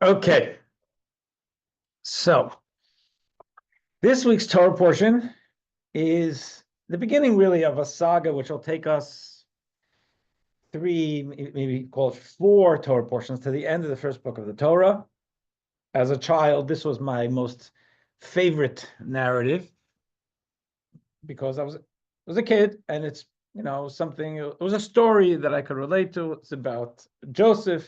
Okay, so this week's Torah portion is the beginning, really, of a saga which will take us three, maybe call it four Torah portions to the end of the first book of the Torah. As a child, this was my most favorite narrative because I was a kid, and it's something. It was a story that I could relate to. It's about Joseph,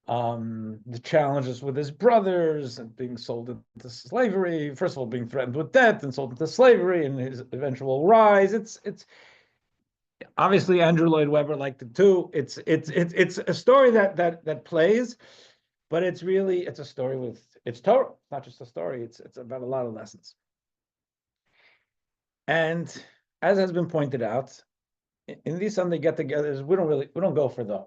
the challenges with his brothers and being sold into slavery. First of all, being threatened with death and sold into slavery, and his eventual rise. It's obviously Andrew Lloyd Webber liked it too. It's a story that plays, but it's a story with it's Torah. It's not just a story. It's about a lot of lessons. And as has been pointed out, in these Sunday get-togethers, we don't go for the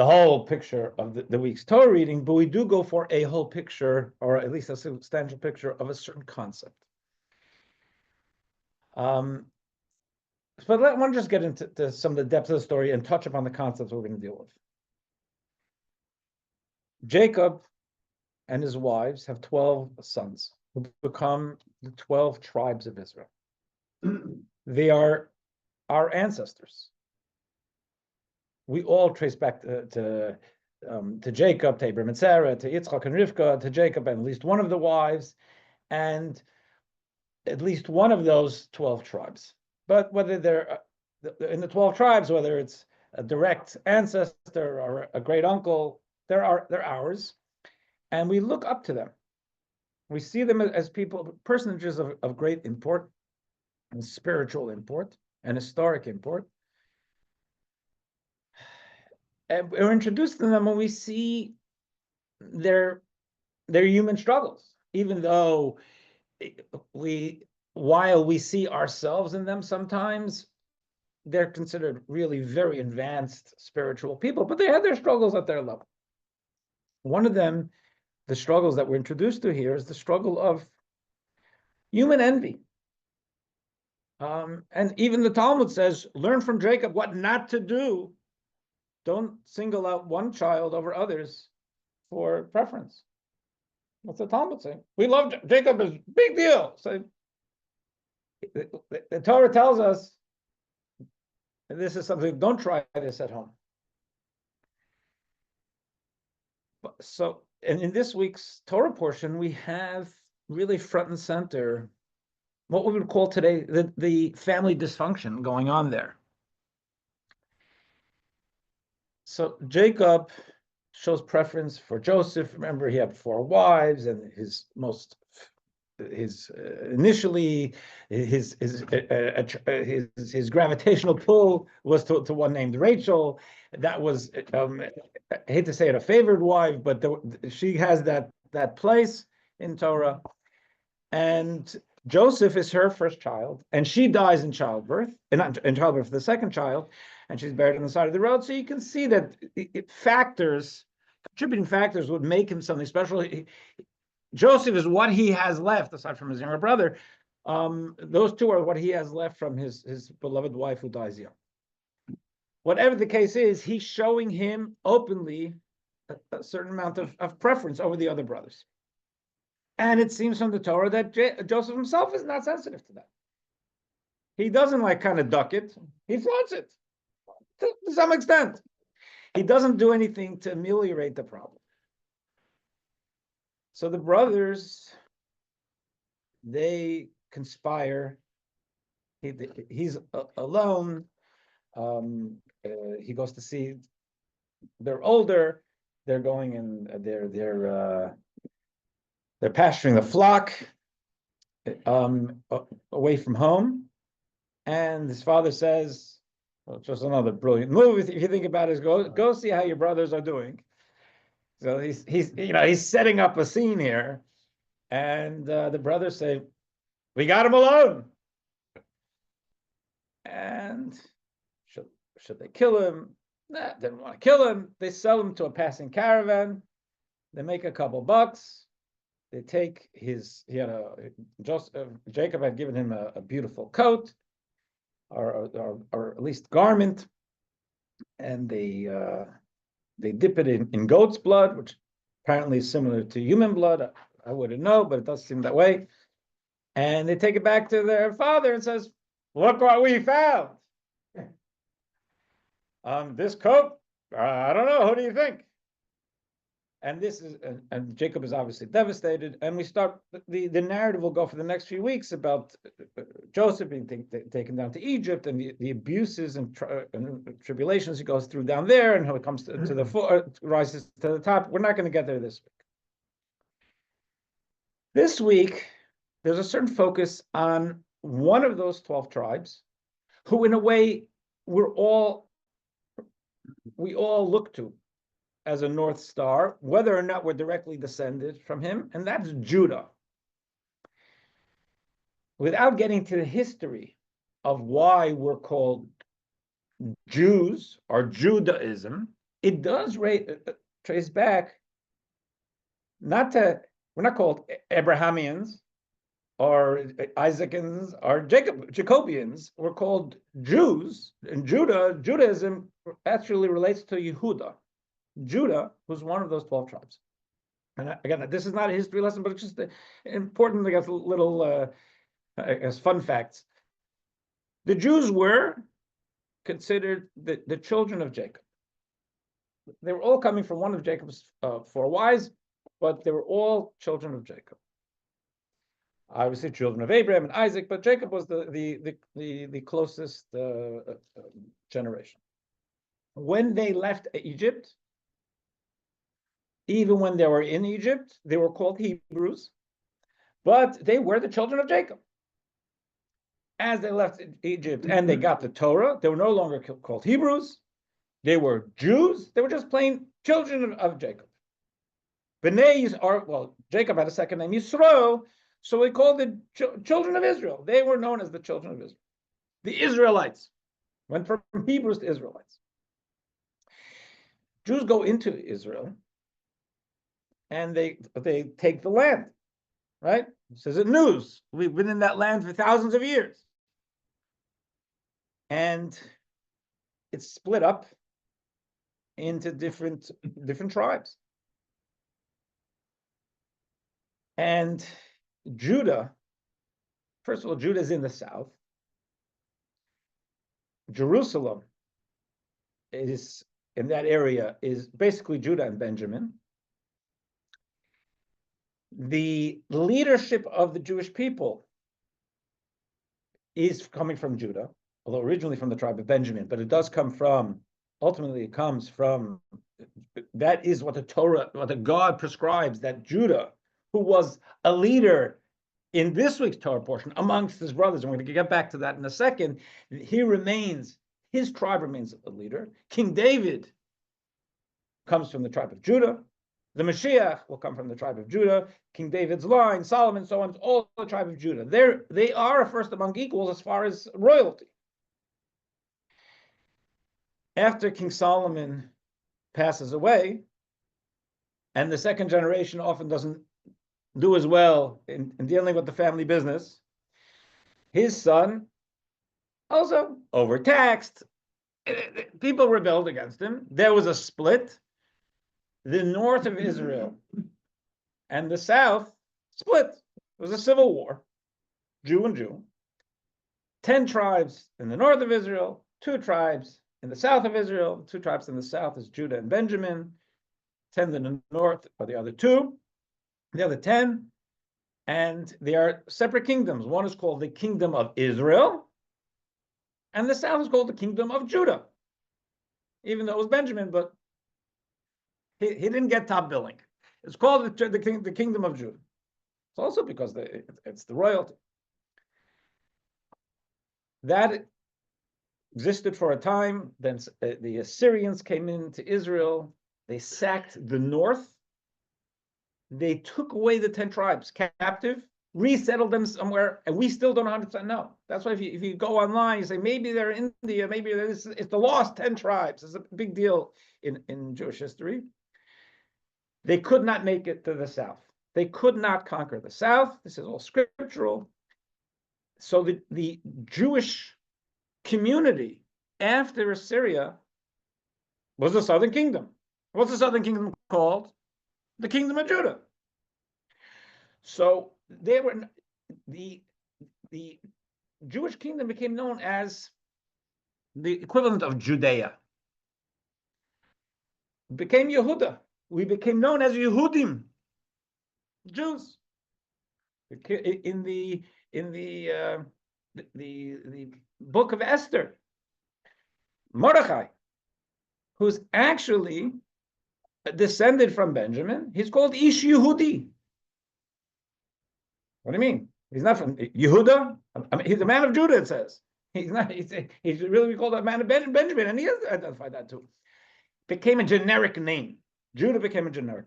whole picture of the week's Torah reading, but we do go for a whole picture, or at least a substantial picture of a certain concept. But I want to just get into some of the depths of the story and touch upon the concepts we're going to deal with. Jacob and his wives have 12 sons who become the 12 tribes of Israel. They are our ancestors. We all trace back to Jacob, to Abraham and Sarah, to Yitzchak and Rivka, to Jacob and at least one of the wives, and at least one of those 12 tribes. But whether they're in the 12 tribes, whether it's a direct ancestor or a great uncle, they're ours, and we look up to them. We see them as people, personages of great import, and spiritual import, and historic import. And we're introduced to them when we see their human struggles, even though while we see ourselves in them sometimes, they're considered really very advanced spiritual people, but they had their struggles at their level. One of them, the struggles that we're introduced to here, is the struggle of human envy. And even the Talmud says, learn from Jacob what not to do. Don't single out one child over others for preference. What's the Talmud saying? We love Jacob, is big deal. So the Torah tells us, and this is something, don't try this at home. So, and in this week's Torah portion, we have really front and center what we would call today the family dysfunction going on there. So Jacob shows preference for Joseph. Remember, he had 4 wives, and initially his gravitational pull was to one named Rachel. That was I hate to say it, a favored wife, but she has that place in Torah. And Joseph is her first child, and she dies in childbirth, and not in childbirth for the second child, and she's buried on the side of the road. So you can see that contributing factors would make him something special. Joseph is what he has left, aside from his younger brother. Those two are what he has left from his beloved wife who dies young. Whatever the case is, he's showing him openly a certain amount of preference over the other brothers. And it seems from the Torah that Joseph himself is not sensitive to that. He doesn't kind of duck it. He flaunts it to some extent. He doesn't do anything to ameliorate the problem. So the brothers, they conspire. He's alone. He goes to see. They're older. They're going and they're pasturing the flock away from home. And his father says, well, just another brilliant move, if you think about it, is go see how your brothers are doing. So he's setting up a scene here. And the brothers say, we got him alone. And should they kill him? Nah, didn't want to kill him. They sell him to a passing caravan. They make a couple bucks. They take Jacob had given him a beautiful coat, or at least garment, and they dip it in goat's blood, which apparently similar to human blood. I wouldn't know, but it does seem that way. And they take it back to their father and says, "Look what we found. This coat. I don't know. Who do you think?" And this is, and Jacob is obviously devastated. And we start, the narrative will go for the next few weeks about Joseph being taken down to Egypt, and the abuses and tribulations he goes through down there, and how it comes to the rises to the top. We're not going to get there this week. This week, there's a certain focus on one of those 12 tribes, who in a way we all look to as a North Star, whether or not we're directly descended from him, and that's Judah. Without getting to the history of why we're called Jews or Judaism, it does trace back we're not called Abrahamians or Isaacans or Jacobians. We're called Jews, and Judaism actually relates to Yehuda. Judah was one of those 12 tribes. And again, this is not a history lesson, but it's just important to get little as fun facts. The Jews were considered the children of Jacob. They were all coming from one of Jacob's 4 wives, but they were all children of Jacob. Obviously, children of Abraham and Isaac, but Jacob was the closest generation. When they left Egypt, even when they were in Egypt, they were called Hebrews, but they were the children of Jacob. As they left Egypt and they got the Torah, they were no longer called Hebrews. They were Jews. They were just plain children of Jacob. Jacob had a second name, Yisro, so we called the children of Israel. They were known as the children of Israel. The Israelites went from Hebrews to Israelites. Jews go into Israel, and they take the land, right? It says it news. We've been in that land for thousands of years. And it's split up into different tribes. And Judah, first of all, Judah is in the south. Jerusalem is in that area is basically Judah and Benjamin. The leadership of the Jewish people is coming from Judah, although originally from the tribe of Benjamin, but it does come from, ultimately it comes from, that is what the Torah, what the God prescribes, that Judah, who was a leader in this week's Torah portion amongst his brothers, and we're going to get back to that in a second, his tribe remains a leader. King David comes from the tribe of Judah. The Mashiach will come from the tribe of Judah. King David's line, Solomon, so on, all the tribe of Judah. They are first among equals as far as royalty. After King Solomon passes away, and the second generation often doesn't do as well in dealing with the family business, his son also overtaxed. People rebelled against him. There was a split. The north of Israel and the south split. It was a civil war, Jew and Jew. 10 tribes in the north of Israel, 2 tribes in the south of Israel. 2 tribes in the south is Judah and Benjamin. 10 in the north are the other 2, the other 10. And they are separate kingdoms. One is called the Kingdom of Israel, and the south is called the Kingdom of Judah. Even though it was Benjamin, but he didn't get top billing. It's called the Kingdom of Judah. It's also because it's the royalty. That existed for a time. Then the Assyrians came into Israel. They sacked the north. They took away the 10 tribes captive, resettled them somewhere, and we still don't 100% know. That's why if you go online, you say, maybe they're in India, maybe it's the lost 10 tribes. It's a big deal in Jewish history. They could not make it to the south. They could not conquer the south. This is all scriptural. So the Jewish community after Assyria was the southern kingdom. What's the southern kingdom called? the kingdom of Judah. So they were the Jewish kingdom became known as the equivalent of Judea. It became Yehuda. We became known as Yehudim, Jews. In the book of Esther, Mordechai, who's actually descended from Benjamin, he's called Ish Yehudi. What do you mean? He's not from Yehuda. I mean, he's a man of Judah. It says he's not. He's really called a man of Benjamin, and he has identified that too. Became a generic name. Judah became a generic.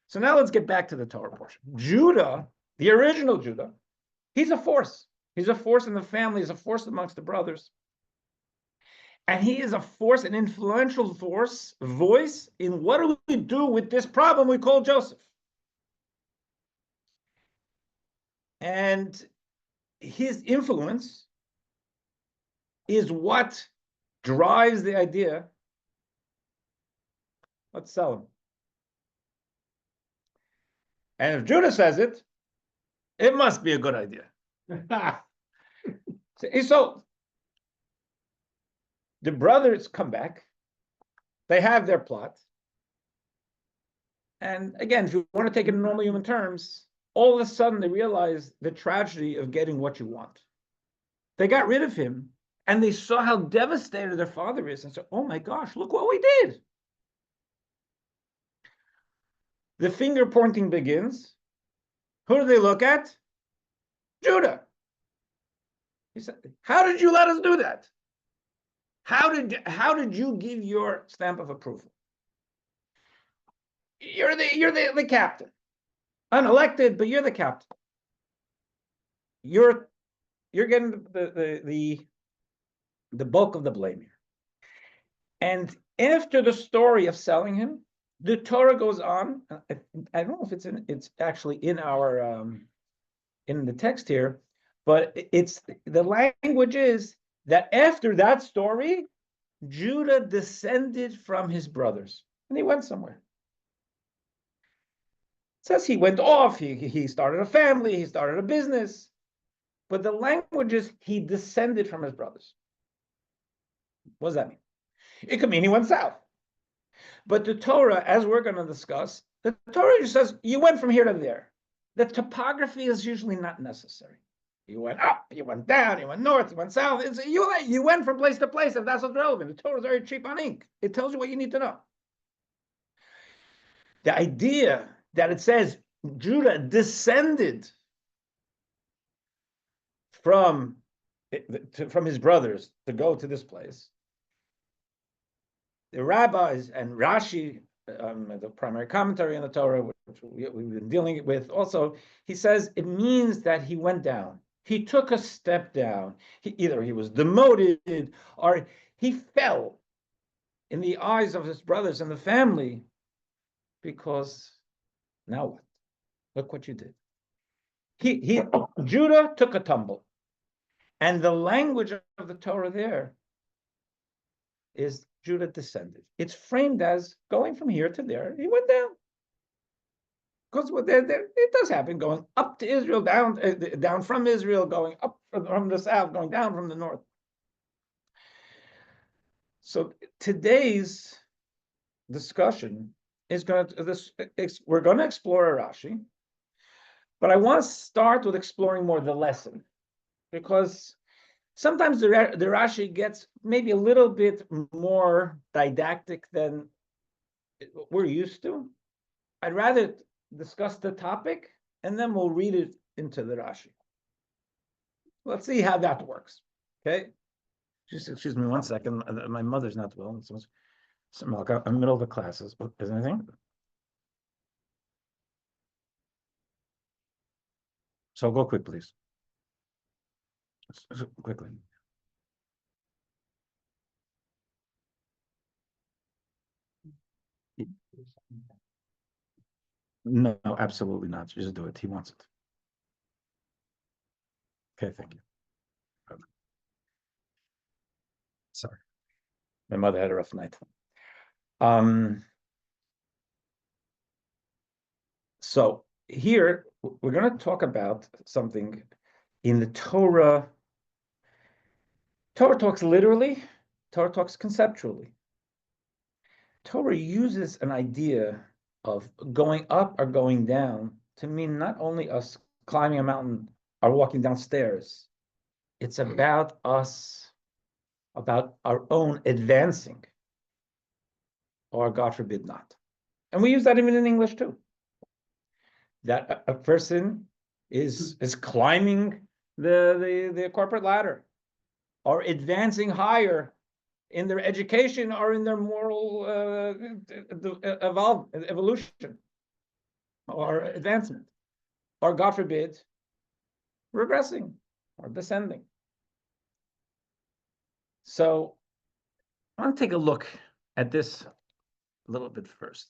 So now let's get back to the Torah portion. Judah, the original Judah, he's a force. He's a force in the family. He's a force amongst the brothers. And he is a force, an influential voice in what do we do with this problem we call Joseph. And his influence is what drives the idea, let's sell him. And if Judah says it, it must be a good idea. So the brothers come back. They have their plot. And again, if you want to take it in normal human terms, all of a sudden they realize the tragedy of getting what you want. They got rid of him and they saw how devastated their father is and said, oh my gosh, look what we did. The finger pointing begins. Who do they look at? Judah. He said, how did you let us do that? How did you give your stamp of approval? You're the captain. Unelected, but you're the captain. You're getting the bulk of the blame here. And after the story of selling him, the Torah goes on. I don't know if it's actually in our in the text here, but it's the language is that after that story, Judah descended from his brothers and he went somewhere. It says he went off, he started a family, he started a business, but the language is he descended from his brothers. What does that mean? It could mean he went south. But the Torah, as we're going to discuss, the Torah just says you went from here to there. The topography is usually not necessary. You went up, you went down, you went north, you went south. You went from place to place if that's what's relevant. The Torah is very cheap on ink. It tells you what you need to know. The idea that it says Judah descended from his brothers to go to this place. The rabbis and Rashi, the primary commentary on the Torah, which we've been dealing with also, he says it means that he went down. He took a step down. Either he was demoted or he fell in the eyes of his brothers and the family because now what? Look what you did. Judah took a tumble. And the language of the Torah there is Judah descended. It's framed as going from here to there. He went down. Because it does happen, going up to Israel, down from Israel, going up from the south, going down from the north. So today's discussion is we're going to explore a Rashi, but I want to start with exploring more the lesson, because sometimes the Rashi gets maybe a little bit more didactic than we're used to. I'd rather discuss the topic and then we'll read it into the Rashi. Let's see how that works. Okay. Just excuse me 1 second. My mother's not well. I'm in the middle of the classes. Is there anything? So go quick, please. Quickly. No, absolutely not. Just do it. He wants it. Okay, thank you. Sorry. My mother had a rough night. So here we're going to talk about something in the Torah. Torah talks literally, Torah talks conceptually. Torah uses an idea of going up or going down to mean not only us climbing a mountain or walking downstairs. It's about us, about our own advancing, or God forbid not. And we use that even in English too. That a person is climbing the corporate ladder or advancing higher in their education or in their moral evolution or advancement, or God forbid, regressing or descending. So I want to take a look at this a little bit first.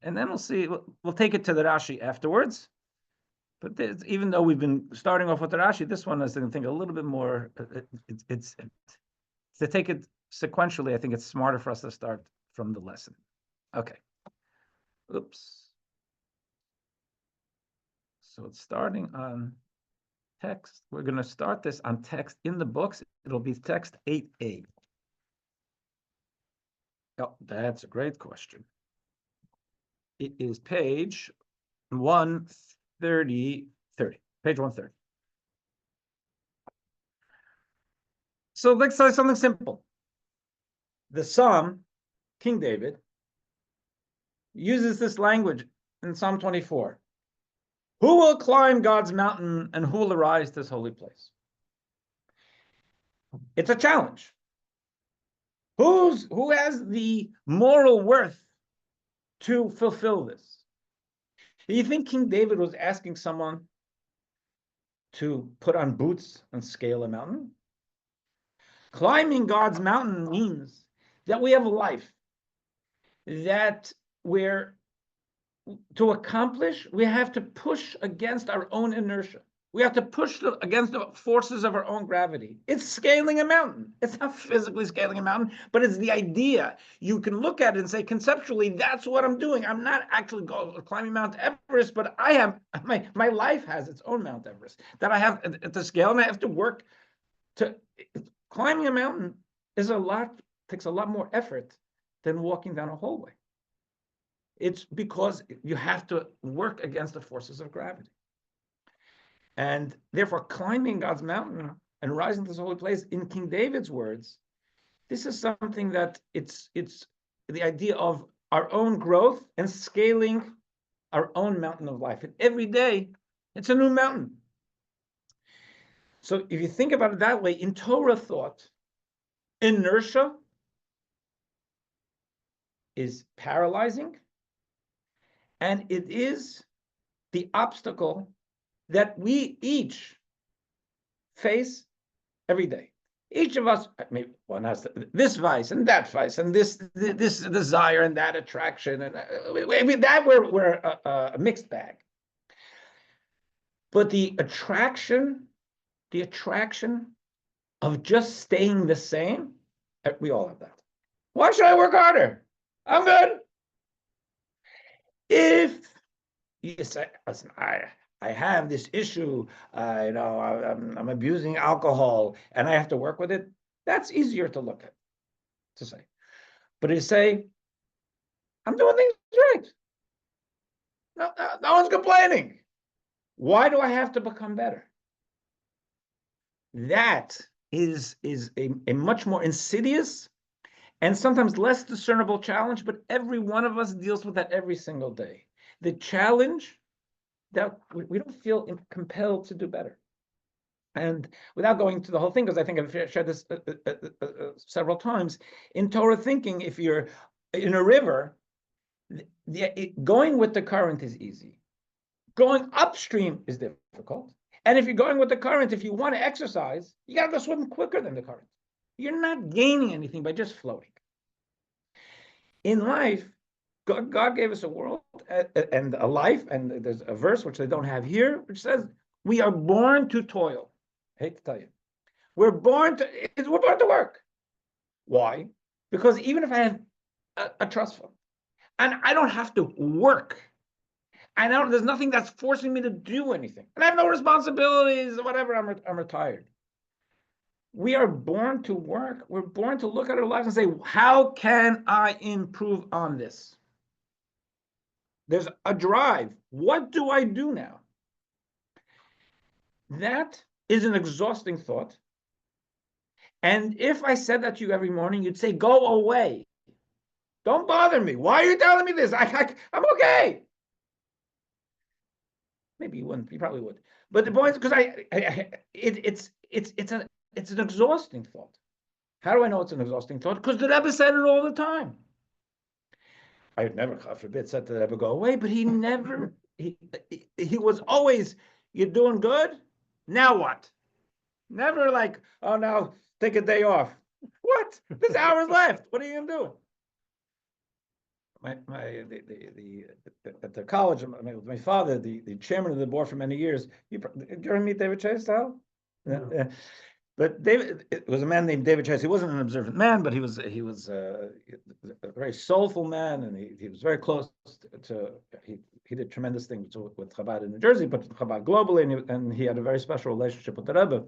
And then we'll see, we'll take it to the Rashi afterwards. But even though we've been starting off with the Rashi, this one is, I think, a little bit more, it's to take it sequentially, I think it's smarter for us to start from the lesson. Okay. Oops. So it's starting on text. We're going to start this on text in the books. It'll be text 8a. Oh, that's a great question. It is page 130, page 130. So let's say something simple. The Psalm, King David, uses this language in Psalm 24. Who will climb God's mountain and who will arise to this holy place? It's a challenge. Who has the moral worth to fulfill this? Do you think King David was asking someone to put on boots and scale a mountain? Climbing God's mountain means that we have a life that to accomplish, we have to push against our own inertia. We have to push against the forces of our own gravity. It's scaling a mountain. It's not physically scaling a mountain, but it's the idea. You can look at it and say, conceptually, that's what I'm doing. I'm not actually climbing Mount Everest, but I have, my life has its own Mount Everest that I have to scale, and I have to work to, climbing a mountain takes a lot more effort than walking down a hallway. It's because you have to work against the forces of gravity. And therefore, climbing God's mountain and rising to this holy place, in King David's words, this is something that it's the idea of our own growth and scaling our own mountain of life. And every day, it's a new mountain. So if you think about it that way, in Torah thought, inertia is paralyzing, and it is the obstacle that we each face every day. Each of us, maybe one has this vice and that vice and this desire and that attraction, and that we're a mixed bag. But the attraction of just staying the same, we all have that. Why should I work harder? I'm good. If you say, listen, I have this issue, I'm abusing alcohol and I have to work with it, that's easier to look at, to say. But to say, I'm doing things right. No one's complaining. Why do I have to become better? That is a much more insidious and sometimes less discernible challenge, but every one of us deals with that every single day. The challenge that we don't feel compelled to do better. And without going to the whole thing, because I think I've shared this several times, in Torah thinking, if you're in a river, going with the current is easy. Going upstream is difficult. And if you're going with the current, if you want to exercise, you got to go swim quicker than the current. You're not gaining anything by just floating. In life, God gave us a world and a life, and there's a verse which they don't have here, which says, we are born to toil. I hate to tell you. We're born to work. Why? Because even if I have a trust fund, and I don't have to work, There's nothing that's forcing me to do anything. And I have no responsibilities, whatever, I'm retired. We are born to work. We're born to look at our lives and say, how can I improve on this? There's a drive. What do I do now? That is an exhausting thought. And if I said that to you every morning, you'd say, go away. Don't bother me. Why are you telling me this? I'm okay. Maybe you wouldn't. You probably would. But the point is, because it's an exhausting thought. How do I know it's an exhausting thought? Because the Rebbe said it all the time. I would never, God forbid, said to the Rebbe, go away, but he never, he was always, you're doing good? Now what? Never like, oh, now take a day off. What? There's hours left. What are you going to do? At the college, my father, the chairman of the board for many years, you ever meet David Chase, Tal? No. But David, it was a man named David Chase. He wasn't an observant man, but he was a very soulful man, and he was very close to he did tremendous things with Chabad in New Jersey, but Chabad globally, and he had a very special relationship with the Rebbe.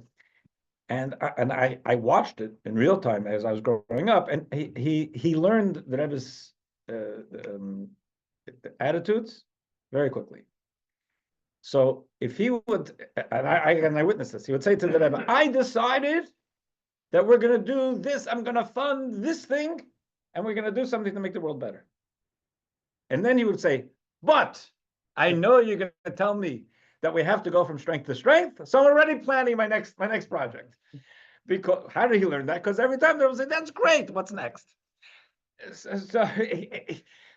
And I watched it in real time as I was growing up, and he learned the Rebbe's attitudes very quickly. So if he would, and I witnessed this, he would say to the Rebbe, I decided that we're going to do this, I'm going to fund this thing, and we're going to do something to make the world better. And then he would say, but I know you're going to tell me that we have to go from strength to strength, so I'm already planning my next project. Because how did he learn that? Because every time they would say, that's great, what's next?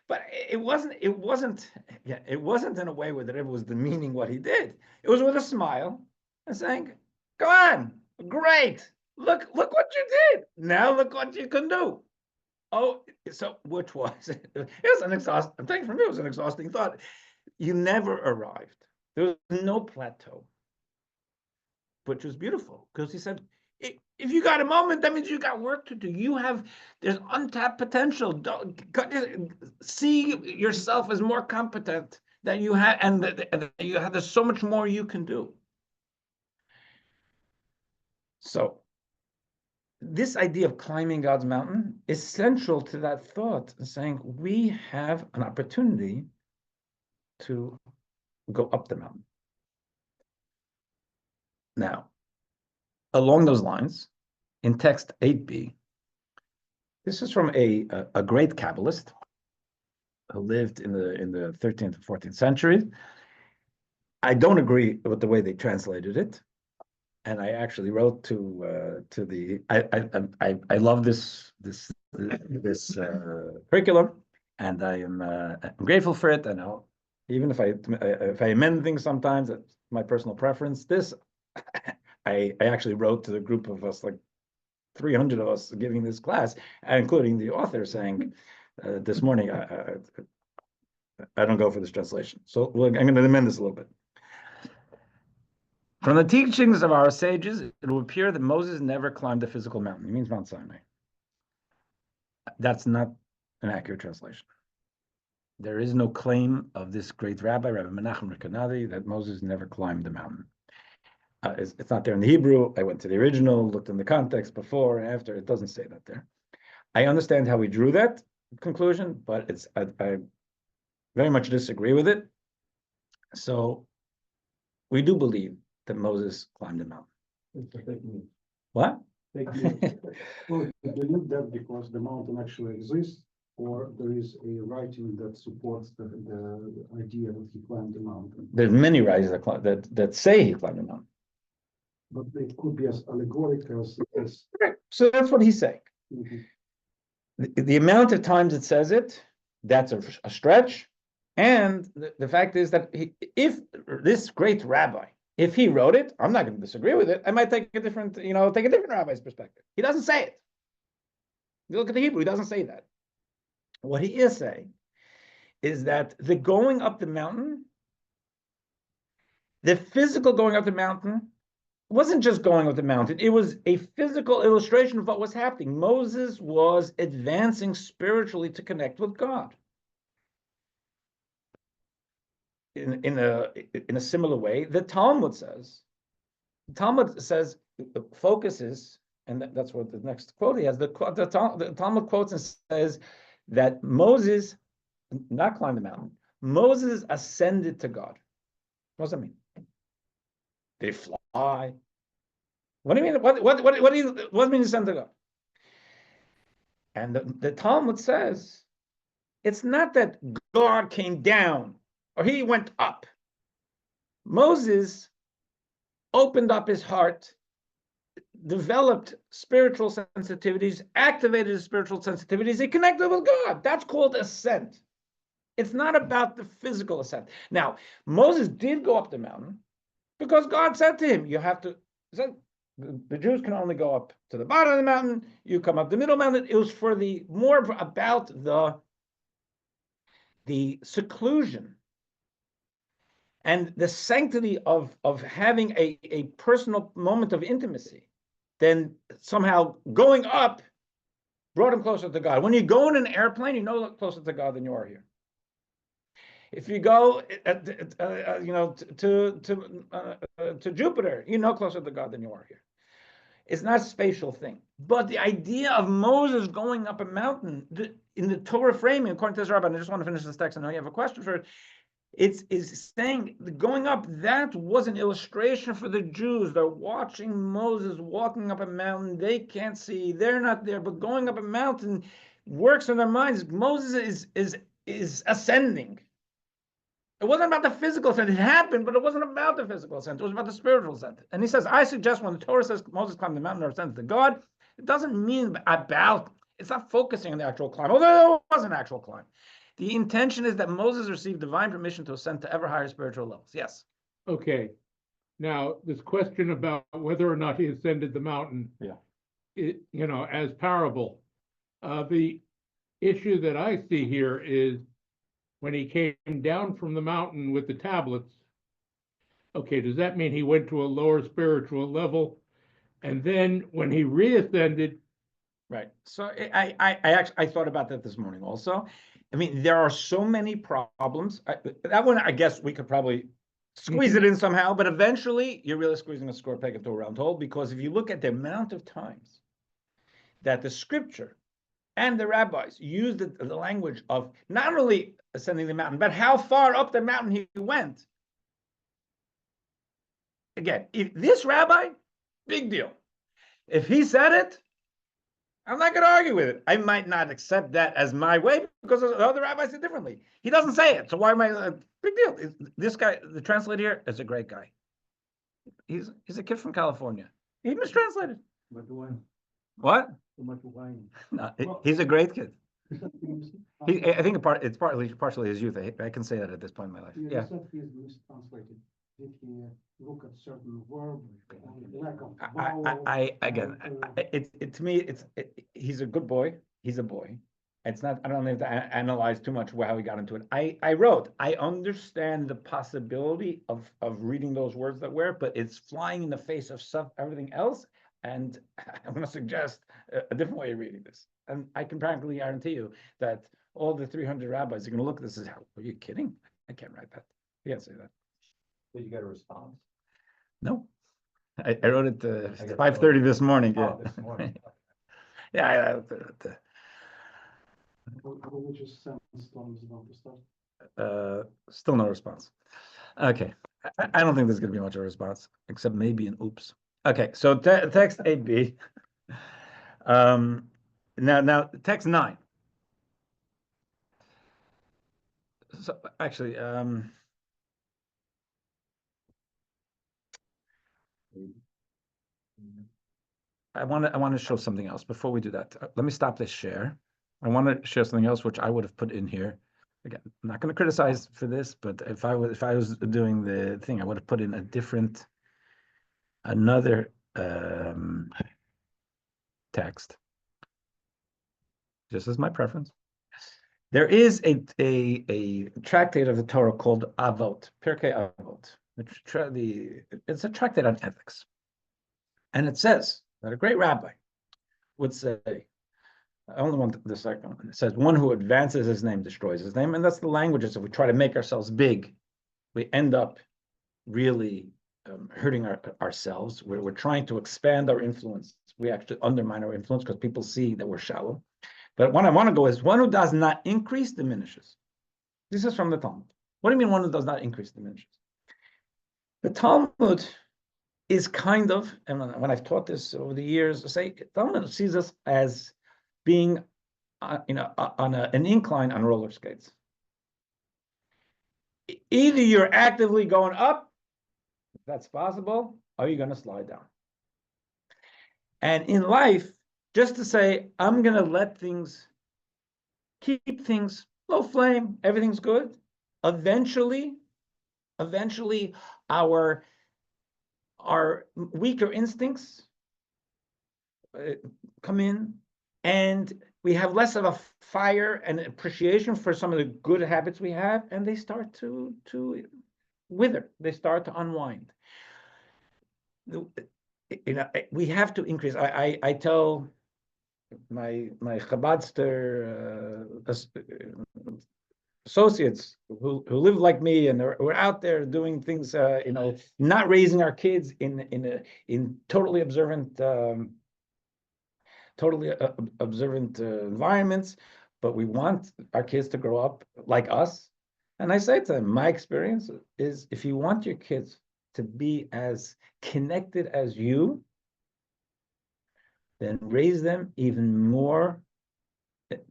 But it wasn't in a way where the Rebbe was demeaning what he did. It was with a smile and saying, go on, great, look what you did. Now look what you can do. Oh, so which was it? It was an exhausting, I'm telling you, for me, it was an exhausting thought. You never arrived. There was no plateau, which was beautiful, because he said, if you got a moment, that means you got work to do. There's untapped potential. See yourself as more competent than you had, and there's so much more you can do. So this idea of climbing God's mountain is central to that thought, saying we have an opportunity to go up the mountain. Now, along those lines, in text 8b, this is from a great Kabbalist who lived in the 13th and 14th century. I don't agree with the way they translated it, and I actually wrote to the. I love this curriculum, and I'm grateful for it. And even if I amend things sometimes, it's my personal preference. This I actually wrote to the group of us, like 300 of us giving this class, including the author, saying this morning, I don't go for this translation. So I'm going to amend this a little bit. From the teachings of our sages, it will appear that Moses never climbed a physical mountain. He means Mount Sinai. That's not an accurate translation. There is no claim of this great Rabbi Menachem Rekanadi, that Moses never climbed the mountain. It's not there in the Hebrew. I went to the original, looked in the context before and after. It doesn't say that there. I understand how we drew that conclusion, but I very much disagree with it. So we do believe that Moses climbed the mountain. What? Well, I believe that because the mountain actually exists, or there is a writing that supports the idea that he climbed the mountain. There's many writers that say he climbed the mountain. But it could be as allegorical as. Right. So that's what he's saying. Mm-hmm. The amount of times it says it, that's a stretch. And the fact is that if this great rabbi, if he wrote it, I'm not going to disagree with it. I might take a different rabbi's perspective. He doesn't say it. You look at the Hebrew, he doesn't say that. What he is saying is that the going up the mountain, the physical going up the mountain, wasn't just going up the mountain. It was a physical illustration of what was happening. Moses was advancing spiritually to connect with God. in a similar way, the Talmud says, focuses, and that's what the next quote he has. The Talmud quotes and says that Moses not climbed the mountain. Moses ascended to God. What does that mean? They fly. What do you mean? What do you mean ascend to God? And the Talmud says it's not that God came down or he went up. Moses opened up his heart, developed spiritual sensitivities, activated his spiritual sensitivities, he connected with God. That's called ascent. It's not about the physical ascent. Now, Moses did go up the mountain because God said to him, you have to, the Jews can only go up to the bottom of the mountain, you come up the middle mountain. It was for the more about the seclusion and the sanctity of having a personal moment of intimacy, then somehow going up brought him closer to God. When you go in an airplane, you know closer to God than you are here. If you go, to Jupiter, you know closer to God than you are here. It's not a spatial thing. But the idea of Moses going up a mountain in the Torah framing, according to this Rabbi, and I just want to finish this text, I know you have a question for it. It's saying going up, that was an illustration for the Jews. They're watching Moses walking up a mountain. They can't see, they're not there, but going up a mountain works in their minds. Moses is ascending. It wasn't about the physical ascent. It happened, but it wasn't about the physical ascent. It was about the spiritual ascent. And he says, I suggest when the Torah says Moses climbed the mountain or ascended to God, it doesn't mean about, it's not focusing on the actual climb, although it was an actual climb. The intention is that Moses received divine permission to ascend to ever higher spiritual levels. Yes. Okay. Now, this question about whether or not he ascended the mountain, as parable, the issue that I see here is when he came down from the mountain with the tablets. Okay, does that mean he went to a lower spiritual level? And then when he reascended. Right. So I thought about that this morning also. I mean, there are so many problems. That one, I guess we could probably squeeze it in somehow, but eventually you're really squeezing a square peg into a round hole, because if you look at the amount of times that the scripture and the rabbis used the language of not only ascending the mountain, but how far up the mountain he went. Again, if this rabbi, big deal. If he said it, I'm not going to argue with it. I might not accept that as my way because the other rabbis say differently. He doesn't say it, so why am I? Big deal. This guy, the translator here, is a great guy. He's a kid from California. He mistranslated. What? No, he's a great kid. I think it's partially his youth. I can say that at this point in my life. Yeah. He's mistranslated. Did he look at certain verb, lack of vowel? To me, he's a good boy. He's a boy. It's not. I don't have to analyze too much how he got into it. I wrote. I understand the possibility of reading those words that were, but it's flying in the face of everything else. And I'm going to suggest a different way of reading this. And I can practically guarantee you that all the 300 rabbis are going to look at this as, are you kidding? I can't write that. You can't say that. Did you get a response? No. I wrote it at 5:30 this morning. Yeah. This morning. Yeah. Religious sandstorms about to start. Still no response. Okay. I don't think there's going to be much of a response, except maybe an oops. Okay, so text 8b. Now text 9. So actually, I want to show something else before we do that. Let me stop this share. I want to share something else which I would have put in here. Again, I'm not going to criticize for this, but if I was doing the thing, I would have put in another text, just as my preference. There is a tractate of the Torah called Avot, Pirkei Avot. It's a tractate on ethics, and it says that a great rabbi would say, I only want the second one. It says, one who advances his name destroys his name, and that's the language. If we try to make ourselves big, we end up really hurting ourselves. We're trying to expand our influence. We actually undermine our influence because people see that we're shallow. But what I want to go is one who does not increase diminishes. This is from the Talmud. What do you mean one who does not increase diminishes? The Talmud is kind of, and when I've taught this over the years, I say Talmud sees us as being, on an incline on roller skates. Either you're actively going up, if that's possible, or you're going to slide down. And in life, just to say, I'm going to let things, keep things low flame, everything's good. Eventually, our weaker instincts come in, and we have less of a fire and appreciation for some of the good habits we have, and they start to wither. They start to unwind. We have to increase. I tell my Chabadster associates who live like me, and we're out there doing things, not raising our kids in totally observant environments, but we want our kids to grow up like us. And I say to them, my experience is, if you want your kids to be as connected as you, then raise them even more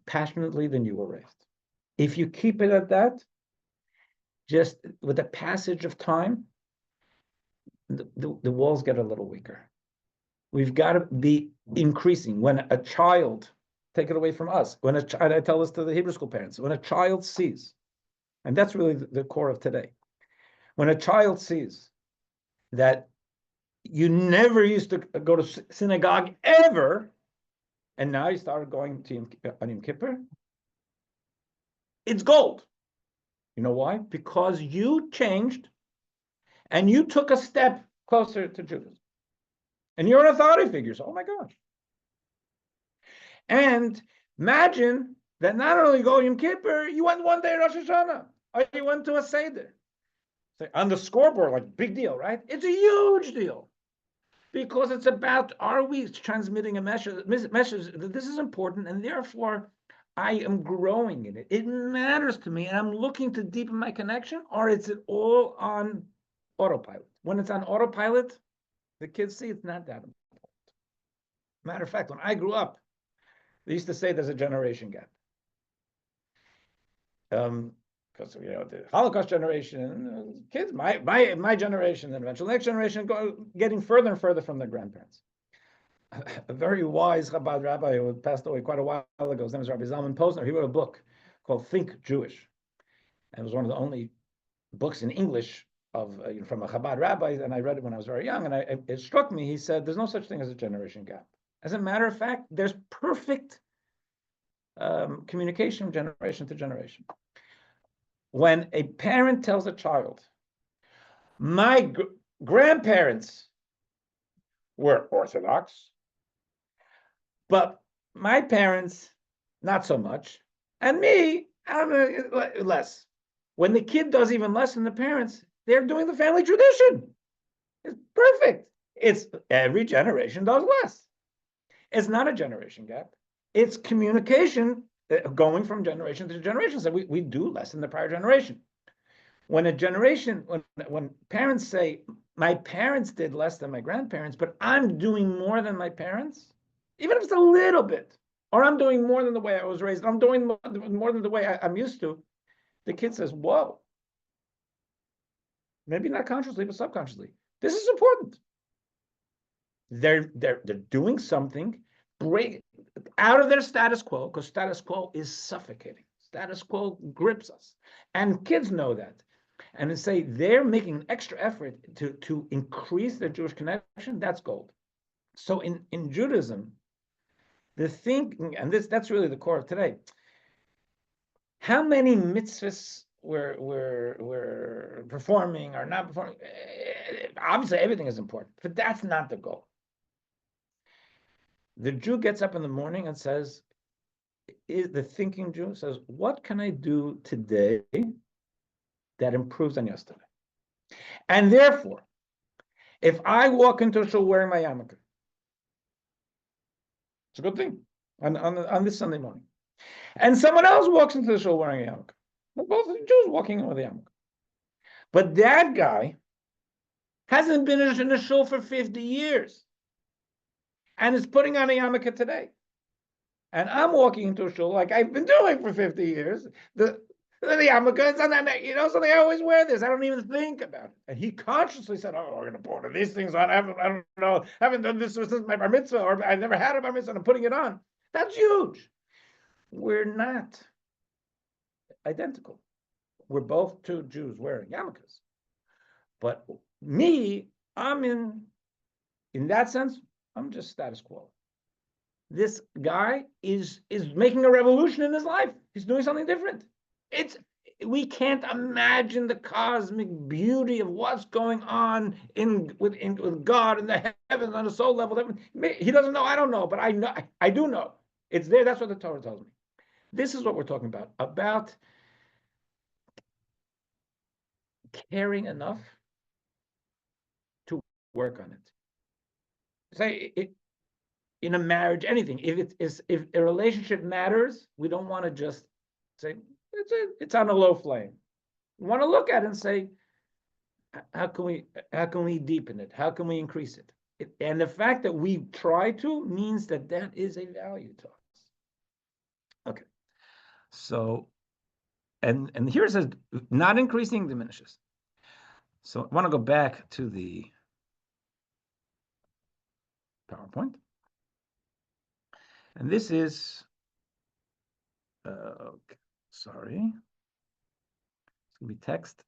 passionately than you were raised. If you keep it at that, just with the passage of time, the walls get a little weaker. We've got to be increasing. When a child, take it away from us, when a child, I tell this to the Hebrew school parents, when a child sees, and that's really the core of today, when a child sees that you never used to go to synagogue ever, and now you started going to Yom Kippur, it's gold. You know why? Because you changed and you took a step closer to Judaism. And you're an authority figure, so oh my gosh. And imagine that not only go Yom Kippur, you went one day Rosh Hashanah, or you went to a Seder. So on the scoreboard, like big deal, right? It's a huge deal. Because it's about, are we transmitting a message that this is important, and therefore I am growing in it. It matters to me, and I'm looking to deepen my connection, or is it all on autopilot? When it's on autopilot, the kids see it's not that important. Matter of fact, when I grew up, they used to say there's a generation gap. Because the Holocaust generation, kids, my generation, and eventually next generation, getting further and further from their grandparents. A very wise Chabad rabbi who passed away quite a while ago, his name is Rabbi Zalman Posner. He wrote a book called Think Jewish, and it was one of the only books in English of from a Chabad rabbi, and I read it when I was very young, and it struck me. He said, "There's no such thing as a generation gap. As a matter of fact, there's perfect communication from generation to generation." When a parent tells a child, my grandparents were Orthodox, but my parents, not so much, and me, I don't know, less. When the kid does even less than the parents, they're doing the family tradition. It's perfect. It's every generation does less. It's not a generation gap. It's communication going from generation to generation. So we do less than the prior generation. When a generation, when parents say, my parents did less than my grandparents, but I'm doing more than my parents, even if it's a little bit, or I'm doing more than the way I was raised, I'm doing more than the way I'm used to, the kid says, whoa. Maybe not consciously, but subconsciously. This is important. They're doing something, break out of their status quo, because status quo is suffocating. Status quo grips us. And kids know that. And to say they're making an extra effort to increase their Jewish connection, that's gold. So in Judaism, the thing, and that's really the core of today, how many mitzvahs we're performing or not performing, obviously everything is important, but that's not the goal. The Jew gets up in the morning and says, the thinking Jew says, what can I do today that improves on yesterday? And therefore, if I walk into a shul wearing my yarmulke, it's a good thing on this Sunday morning. And someone else walks into the shul wearing a yarmulke. We're both Jews walking in with a yarmulke. But that guy hasn't been in a shul for 50 years and is putting on a yarmulke today. And I'm walking into a shul like I've been doing for 50 years. The yarmulke is on that, something I always wear this. I don't even think about it. And he consciously said, "Oh, we're going to put one of these things on. I haven't done this since my bar mitzvah, or I never had a bar mitzvah, and I'm putting it on." That's huge. We're not identical. We're both two Jews wearing yarmulkes. But me, I'm in that sense, I'm just status quo. This guy is making a revolution in his life. He's doing something different. We can't imagine the cosmic beauty of what's going on with God in the heavens on a soul level. He doesn't know, I don't know, but I know, I do know. It's there, that's what the Torah tells me. This is what we're talking about caring enough to work on it. Say it in a marriage, anything. If a relationship matters, we don't want to just say it's on a low flame. We want to look at it and say, how can we deepen it? How can we increase it? And the fact that we try to means that is a value to us. Okay, so and here it says not increasing diminishes. So I want to go back to the PowerPoint. And this is, okay, sorry. It's going to be text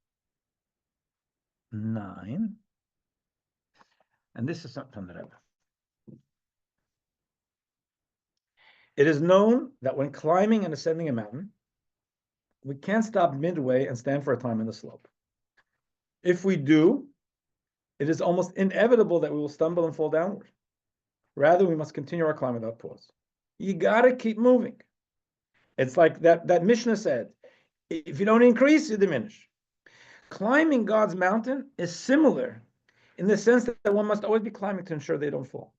9. And this is something from the Rabbi. It is known that when climbing and ascending a mountain, we can't stop midway and stand for a time in the slope. If we do, it is almost inevitable that we will stumble and fall downward. Rather, we must continue our climb without pause. You got to keep moving. It's like that Mishnah said, if you don't increase, you diminish. Climbing God's mountain is similar in the sense that one must always be climbing to ensure they don't fall.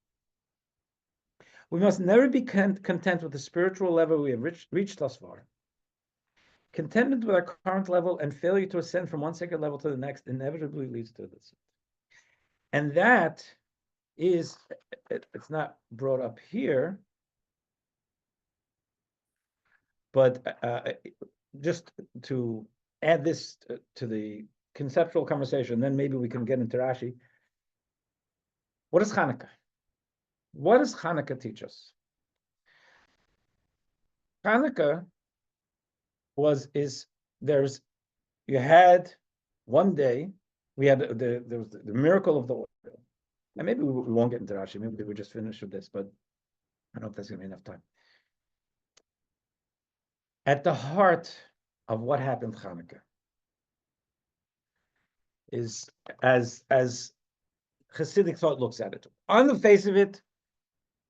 We must never be content with the spiritual level we have reached thus far. Contentment with our current level and failure to ascend from one sacred level to the next inevitably leads to this. And that is, it's not brought up here, but just to add this to the conceptual conversation, then maybe we can get into Rashi. What is Hanukkah? What does Hanukkah teach us? Hanukkah you had one day, there was the miracle of the oil. And maybe we won't get into Rashi, maybe we just finish with this, but I don't know if that's going to be enough time. At the heart of what happened Hanukkah is, as Hasidic thought looks at it. On the face of it,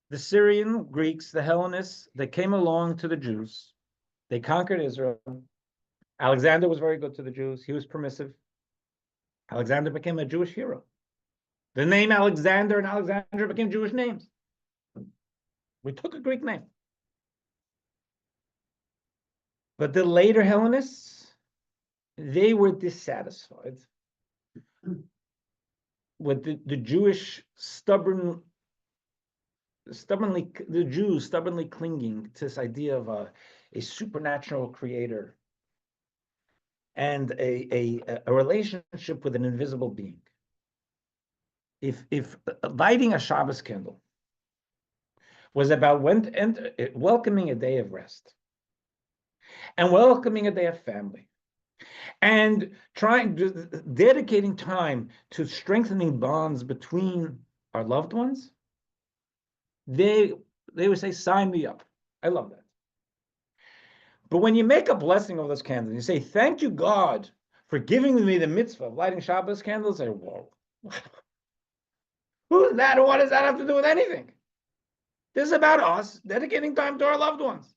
the Syrian Greeks, the Hellenists, they came along to the Jews. They conquered Israel. Alexander was very good to the Jews. He was permissive. Alexander became a Jewish hero. The name Alexander and Alexandra became Jewish names. We took a Greek name. But the later Hellenists, they were dissatisfied with the Jewish the Jews stubbornly clinging to this idea of a supernatural creator and a relationship with an invisible being. If lighting a Shabbos candle was about welcoming a day of rest and welcoming a day of family and dedicating time to strengthening bonds between our loved ones, they would say, sign me up. I love that. But when you make a blessing of those candles, you say, thank you, God, for giving me the mitzvah of lighting Shabbos candles, say, whoa. Who's that? And what does that have to do with anything? This is about us dedicating time to our loved ones.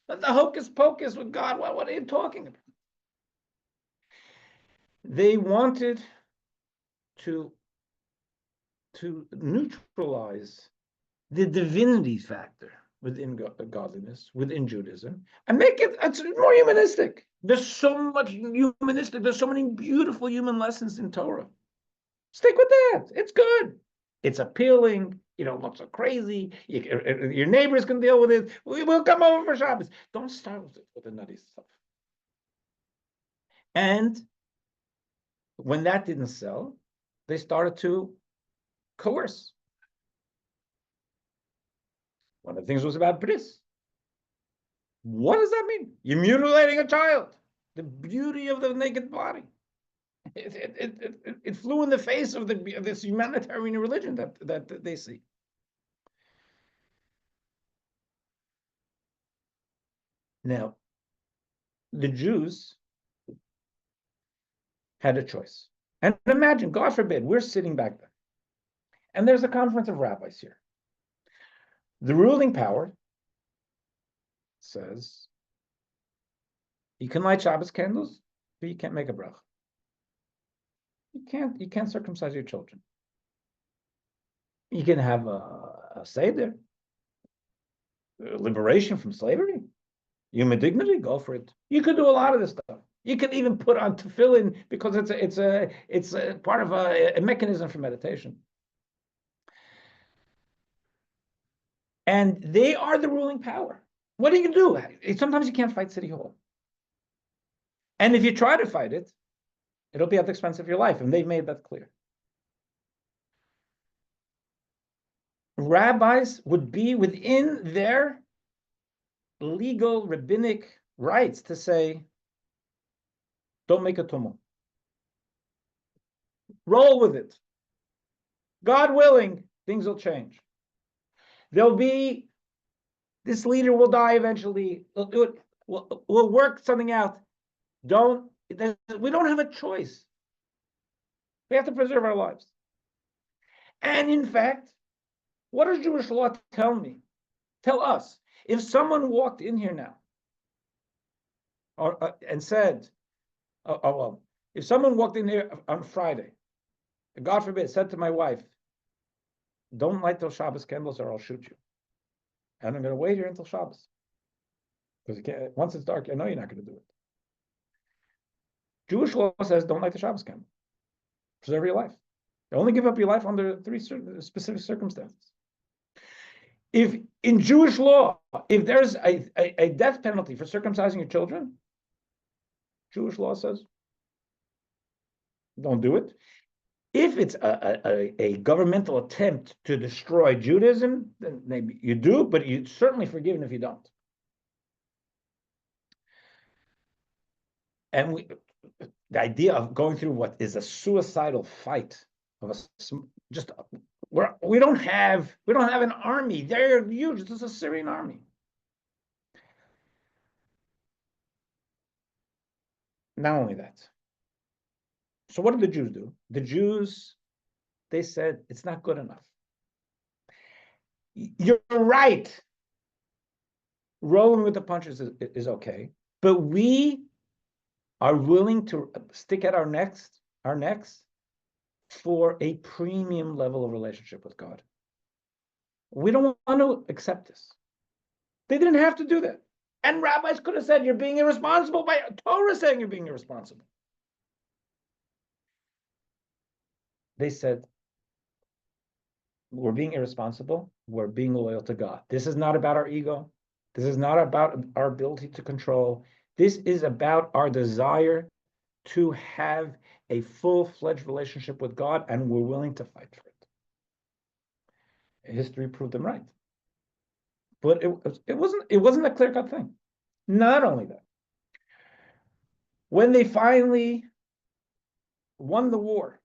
Not the hocus pocus with God. What are you talking about? They wanted to neutralize the divinity factor within godliness, within Judaism, and make it's more humanistic. There's so much humanistic, there's so many beautiful human lessons in Torah. Stick with that. It's good. It's appealing. You don't look so crazy. Your neighbors can deal with it. We'll come over for Shabbos. Don't start with the nutty stuff. And when that didn't sell, they started to coerce. One of the things was about bris. What does that mean? You're mutilating a child. The beauty of the naked body. It flew in the face of this humanitarian religion that they see. Now, the Jews had a choice. And imagine, God forbid, we're sitting back there. And there's a conference of rabbis here. The ruling power says, you can light Shabbos candles, but you can't make a bracha. You can't circumcise your children. You can have a seder, liberation from slavery, human dignity, go for it. You could do a lot of this stuff. You can even put on tefillin because it's a part of a mechanism for meditation. And they are the ruling power. What are you going to do? Sometimes you can't fight City Hall. And if you try to fight it, it'll be at the expense of your life. And they've made that clear. Rabbis would be within their legal rabbinic rights to say, don't make a tumult. Roll with it. God willing, things will change. There'll be, this leader will die eventually. We'll work something out. We don't have a choice. We have to preserve our lives. And in fact, what does Jewish law tell us? If someone walked in here now and said, if someone walked in here on Friday, God forbid, said to my wife, don't light those Shabbos candles or I'll shoot you. And I'm going to wait here until Shabbos. Because once it's dark, I know you're not going to do it. Jewish law says don't light the Shabbos candle. Preserve your life. You only give up your life under 3 specific circumstances. If in Jewish law, if there's a death penalty for circumcising your children, Jewish law says don't do it. If it's a governmental attempt to destroy Judaism, then maybe you do, but you're certainly forgiven if you don't. And the idea of going through what is a suicidal fight of we don't have an army. They're huge. This is a Syrian army. Not only that. So what did the Jews do? The Jews, they said, it's not good enough. You're right. Rolling with the punches is okay. But we are willing to stick at our necks for a premium level of relationship with God. We don't want to accept this. They didn't have to do that. And rabbis could have said, you're being irresponsible by Torah saying you're being irresponsible. They said, we're being irresponsible. We're being loyal to God. This is not about our ego. This is not about our ability to control. This is about our desire to have a full-fledged relationship with God, and we're willing to fight for it. History proved them right. But it wasn't a clear-cut thing. Not only that, when they finally won the war,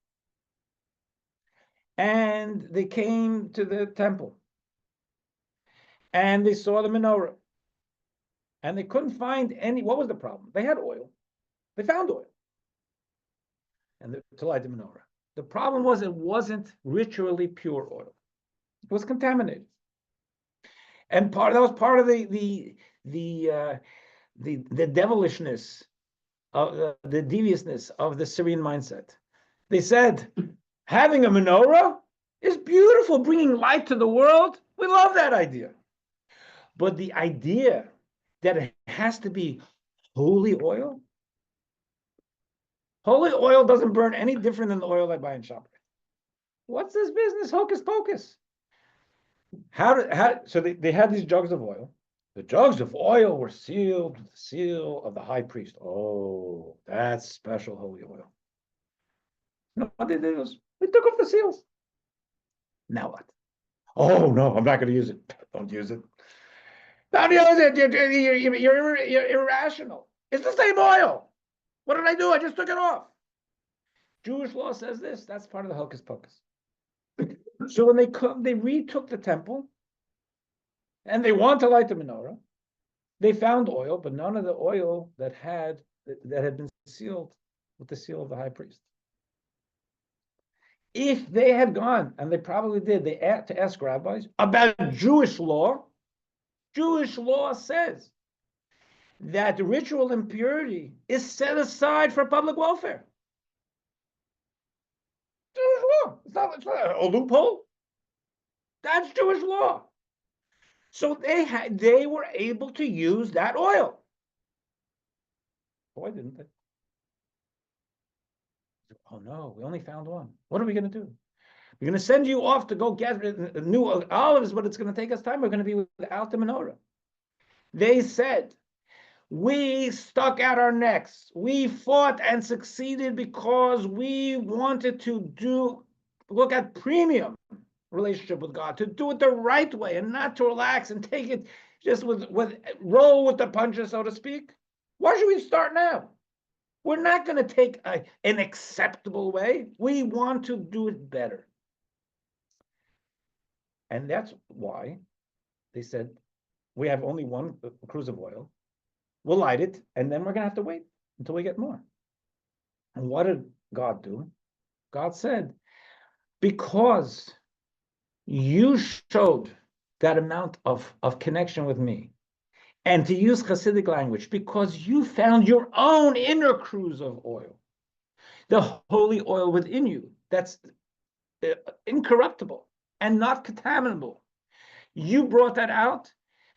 and they came to the temple, and they saw the menorah, and they couldn't find what was the problem? They had oil. They found oil. And to light the menorah. The problem was it wasn't ritually pure oil. It was contaminated. And that was part of the devilishness, of the deviousness of the Syrian mindset. They said, Having a menorah is beautiful, bringing light to the world. We love that idea. But the idea that it has to be holy oil doesn't burn any different than the oil I buy in ShopRite. What's this business? Hocus pocus. So they had these jugs of oil. The jugs of oil were sealed with the seal of the high priest. Oh, that's special holy oil. No, what they did was they took off the seals. Now what? Oh no, I'm not going to use it. Don't use it. Don't use it. You're irrational. It's the same oil. What did I do? I just took it off. Jewish law says this. That's part of the hocus pocus. So when they retook the temple, and they want to light the menorah, they found oil, but none of the oil that had been sealed with the seal of the high priest. If they had gone, and they probably did, they had to ask rabbis about Jewish law. Jewish law says that ritual impurity is set aside for public welfare. Jewish law. It's not a loophole. That's Jewish law. So they were able to use that oil. Why didn't they? Oh no, we only found one. What are we going to do? We're going to send you off to go get new olives, but it's going to take us time. We're going to be without the menorah. They said, we stuck out our necks. We fought and succeeded because we wanted to look at premium relationship with God, to do it the right way and not to relax and take it just with roll with the punches, so to speak. Why should we start now? We're not going to take an acceptable way. We want to do it better. And that's why they said, we have only one cruse of oil. We'll light it, and then we're going to have to wait until we get more. And what did God do? God said, because you showed that amount of connection with me, and to use Hasidic language, because you found your own inner cruse of oil, the holy oil within you, that's incorruptible and not contaminable. You brought that out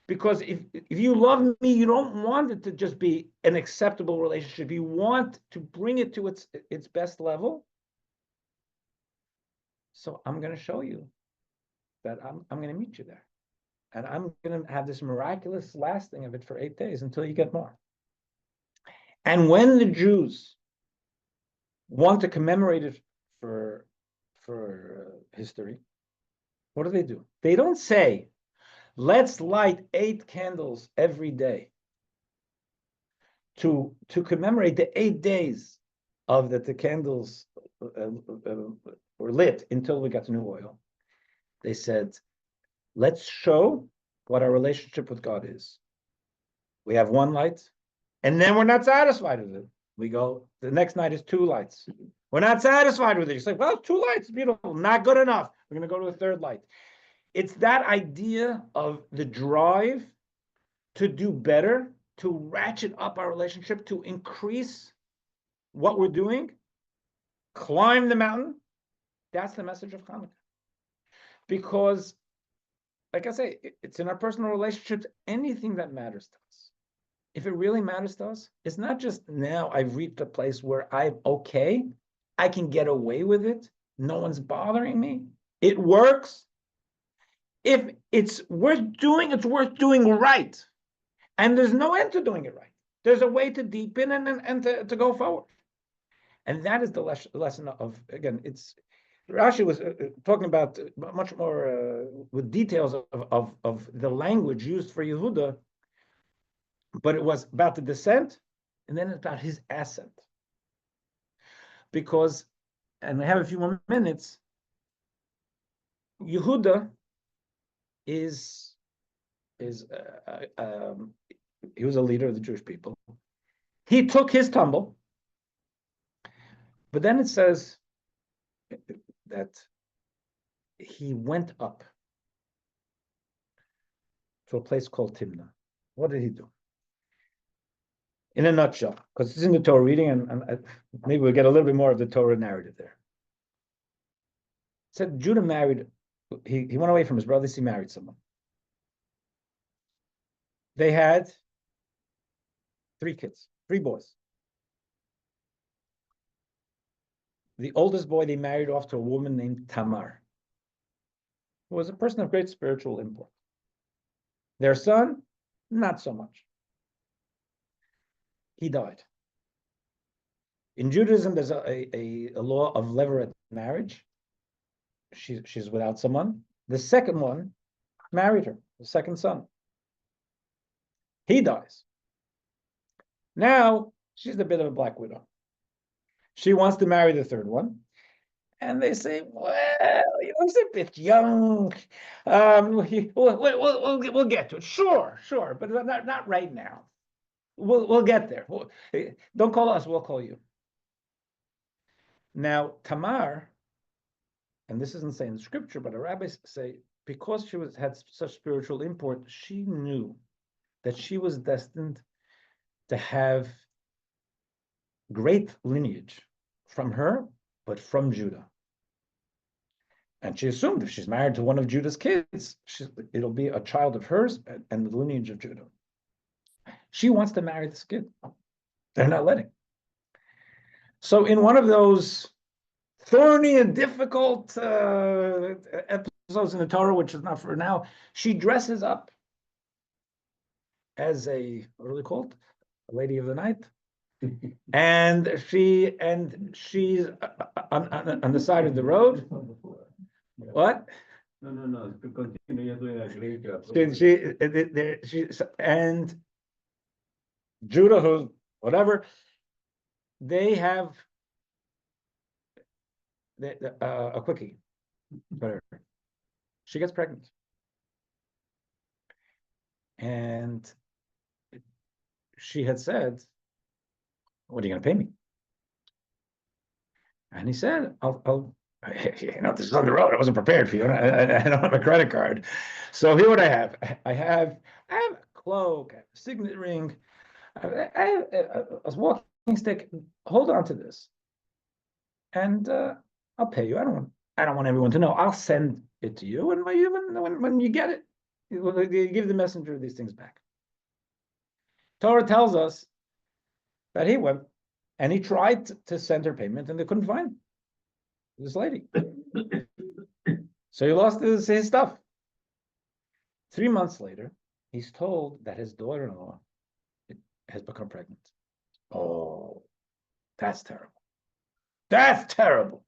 because if you love me, you don't want it to just be an acceptable relationship. You want to bring it to its best level. So I'm going to show you that I'm going to meet you there. And I'm going to have this miraculous lasting of it for 8 days until you get more. And when the Jews want to commemorate it for history, what do? They don't say, let's light 8 candles every day to commemorate the 8 days of that the candles were lit until we got to new oil. They said, let's show what our relationship with God is. We have 1 light, and then we're not satisfied with it. We go, the next night is 2 lights. We're not satisfied with it. You say, well, 2 lights, beautiful, not good enough. We're going to go to a 3rd light. It's that idea of the drive to do better, to ratchet up our relationship, to increase what we're doing, climb the mountain. That's the message of Hanukkah. Because, like I say, it's in our personal relationships, anything that matters to us. If it really matters to us, it's not just now I've reached a place where I'm okay, I can get away with it, no one's bothering me, it works. If it's worth doing, it's worth doing right. And there's no end to doing it right. There's a way to deepen and to go forward. And that is the lesson of, again, it's, Rashi was talking about much more with details of the language used for Yehuda, but it was about the descent, and then it's about his ascent. Because, and we have a few more minutes, Yehuda he was a leader of the Jewish people. He took his tumble, but then it says that he went up to a place called Timnah. What did he do? In a nutshell, because it's in the Torah reading, and maybe we'll get a little bit more of the Torah narrative there. said Judah married, he went away from his brothers, he married someone. They had 3 kids, 3 boys. The oldest boy they married off to a woman named Tamar, who was a person of great spiritual import. Their son, not so much. He died. In Judaism, there's a law of levirate marriage. She's without someone. The second one married her, the second son. He dies. Now, she's a bit of a black widow. She wants to marry the third one. And they say, well, he looks a bit young. We'll get to it. Sure, but not right now. We'll get there. Don't call us, we'll call you. Now, Tamar, and this isn't saying in scripture, but the rabbis say, because she had such spiritual import, she knew that she was destined to have great lineage from her, but from Judah. And she assumed if she's married to one of Judah's kids, it'll be a child of hers and the lineage of Judah. She wants to marry this kid. They're not letting. So in one of those thorny and difficult episodes in the Torah, which is not for now, she dresses up as what are they called? A lady of the night. and she's on the side of the road. What? No. Continue. You're doing a great job. And Judah, who's whatever, they have a quickie. Whatever. She gets pregnant. And she had said, what are you going to pay me? And he said, I'll this is on the road. I wasn't prepared for you. I don't have a credit card. So here what I have. I have a cloak, I have a signet ring, I have a walking stick. Hold on to this. And I'll pay you. I don't want everyone to know. I'll send it to you. And when you get it, you give the messenger these things back. Torah tells us that he went and he tried to send her payment and they couldn't find this lady. So he lost his stuff. 3 months later, he's told that his daughter-in-law has become pregnant. Oh, that's terrible. That's terrible.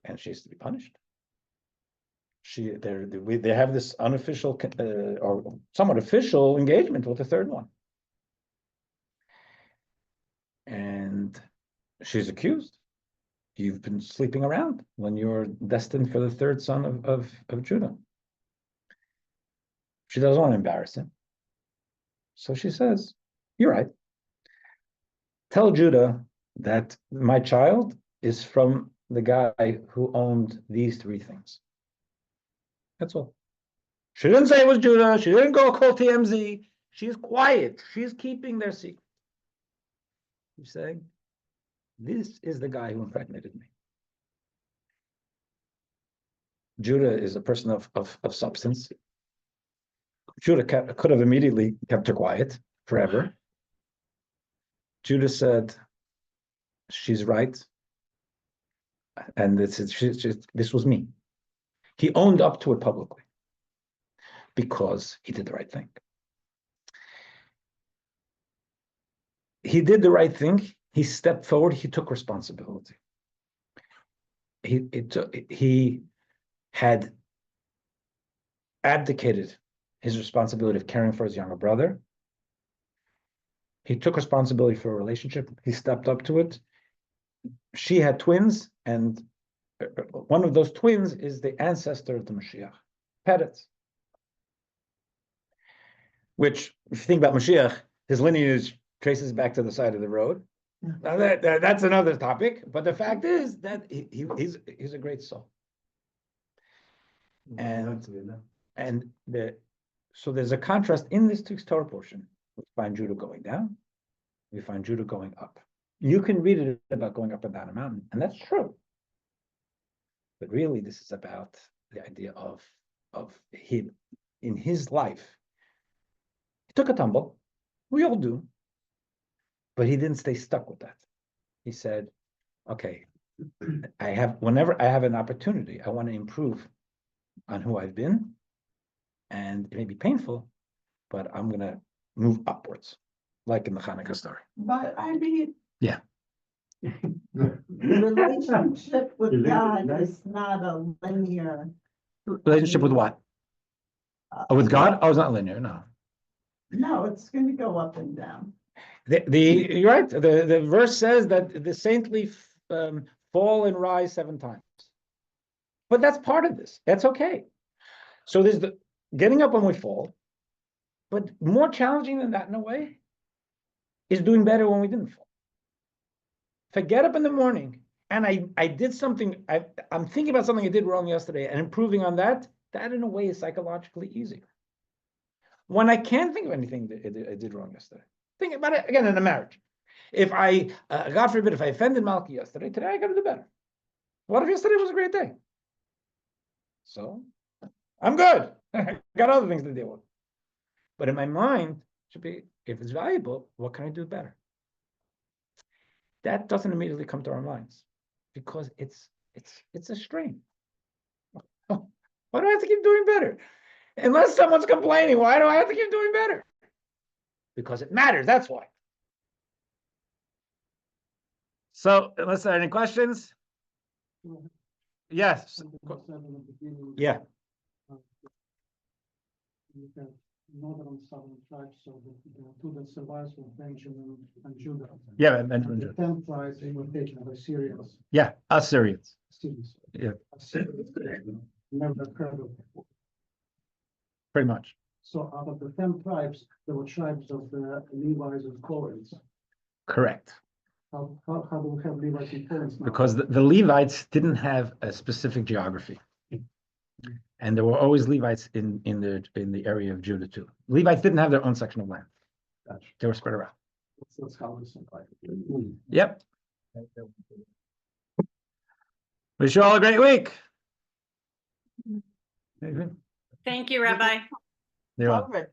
And she has to be punished. They have this unofficial or somewhat official engagement with the third one. And she's accused. You've been sleeping around when you're destined for the third son of Judah. She doesn't want to embarrass him. So she says, you're right. Tell Judah that my child is from the guy who owned these 3 things. That's all. She didn't say it was Judah. She didn't go call TMZ. She's quiet. She's keeping their secret. She's saying, this is the guy who impregnated me. Judah is a person of substance. Judah could have immediately kept her quiet forever. Judah said, she's right. And this was me. He owned up to it publicly because he did the right thing. He did the right thing. He stepped forward. He took responsibility. He had abdicated his responsibility of caring for his younger brother. He took responsibility for a relationship. He stepped up to it. She had twins, and one of those twins is the ancestor of the Mashiach, Peretz. Which, if you think about Mashiach, his lineage traces back to the side of the road. Now that's another topic, but the fact is that he's a great soul. So there's a contrast in this Torah portion. We find Judah going down, we find Judah going up. You can read it about going up and down a mountain, and that's true. But really, this is about the idea of him in his life. He took a tumble. We all do. But he didn't stay stuck with that. He said, okay, whenever I have an opportunity, I want to improve on who I've been. And it may be painful, but I'm going to move upwards, like in the Hanukkah story. But I mean. Yeah. The relationship with God is not a linear. Relationship with what? Oh, with God? Oh, it's not linear, no. No, it's gonna go up and down. You're right. The verse says that the saintly fall and rise 7 times. But that's part of this. That's okay. So there's the getting up when we fall, but more challenging than that in a way is doing better when we didn't fall. If I get up in the morning and I did something, I'm thinking about something I did wrong yesterday and improving on that in a way is psychologically easier. When I can't think of anything that I did wrong yesterday, think about it again in a marriage. If God forbid, if I offended Malki yesterday, today I got to do better. What if yesterday was a great day? So I'm good. I got other things to deal with. But in my mind, should be, if it's valuable, what can I do better? That doesn't immediately come to our minds because it's a strain. Why do I have to keep doing better? Unless someone's complaining, why do I have to keep doing better? Because it matters, that's why. So, unless there are any questions? Yes. Yeah. You have northern southern tribes, so the two that survives were Benjamin and Judah. Yeah, Benjamin. The 10 tribes, they were taken by Syrians. Yeah, Assyrians. Syrians. Yeah. Assyrians. Never heard of before. Pretty much. So out of the 10 tribes, there were tribes of the Levites and Kohaths. Correct. How do we have Levites and Kohaths now? Because the Levites didn't have a specific geography. And there were always Levites in the area of Judah too. Levites didn't have their own section of land. Gotcha. They were spread around. That's how this survived. Yep. Wish you all a great week. Thank you, Rabbi. You're welcome. Over